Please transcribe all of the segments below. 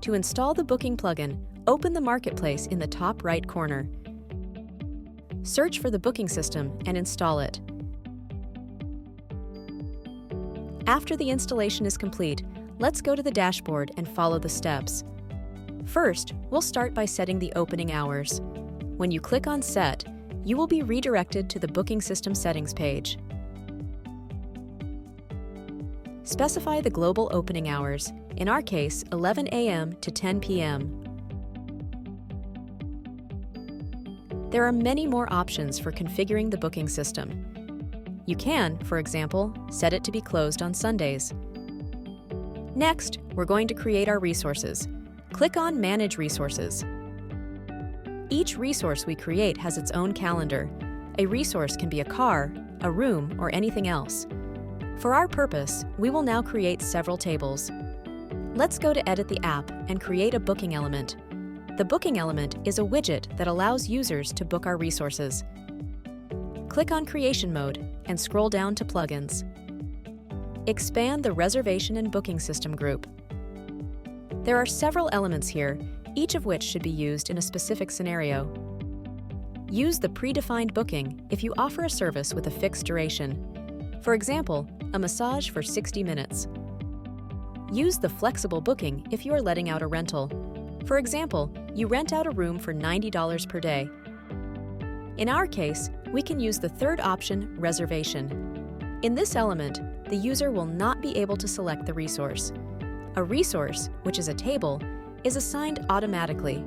To install the booking plugin, open the marketplace in the top right corner. Search for the booking system and install it. After the installation is complete, let's go to the dashboard and follow the steps. First, we'll start by setting the opening hours. When you click on Set, you will be redirected to the booking system settings page. Specify the global opening hours, in our case 11 a.m. to 10 p.m. There are many more options for configuring the booking system. You can, for example, set it to be closed on Sundays. Next, we're going to create our resources. Click on Manage Resources. Each resource we create has its own calendar. A resource can be a car, a room, or anything else. For our purpose, we will now create several tables. Let's go to Edit the app and create a booking element. The booking element is a widget that allows users to book our resources. Click on Creation Mode and scroll down to Plugins. Expand the Reservation and Booking System group. There are several elements here, each of which should be used in a specific scenario. Use the predefined booking if you offer a service with a fixed duration. For example, a massage for 60 minutes. Use the flexible booking if you are letting out a rental. For example, you rent out a room for $90 per day. In our case, we can use the third option, Reservation. In this element, the user will not be able to select the resource. A resource, which is a table, is assigned automatically.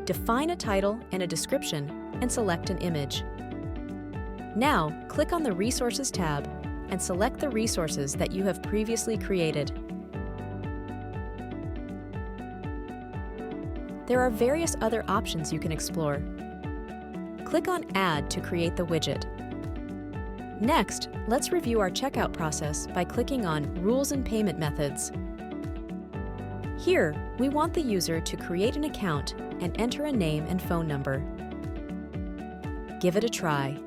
Define a title and a description and select an image. Now, click on the Resources tab and select the resources that you have previously created. There are various other options you can explore. Click on Add to create the widget. Next, let's review our checkout process by clicking on Rules and Payment Methods. Here, we want the user to create an account and enter a name and phone number. Give it a try.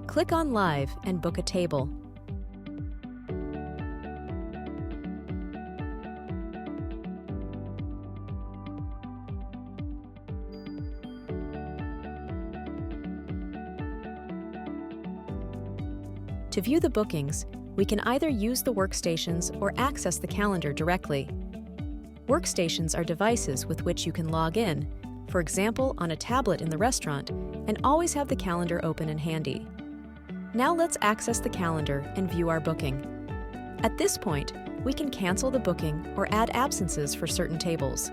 Click on Live and book a table. To view the bookings, we can either use the workstations or access the calendar directly. Workstations are devices with which you can log in, for example on a tablet in the restaurant, and always have the calendar open and handy. Now let's access the calendar and view our booking. At this point, we can cancel the booking or add absences for certain tables.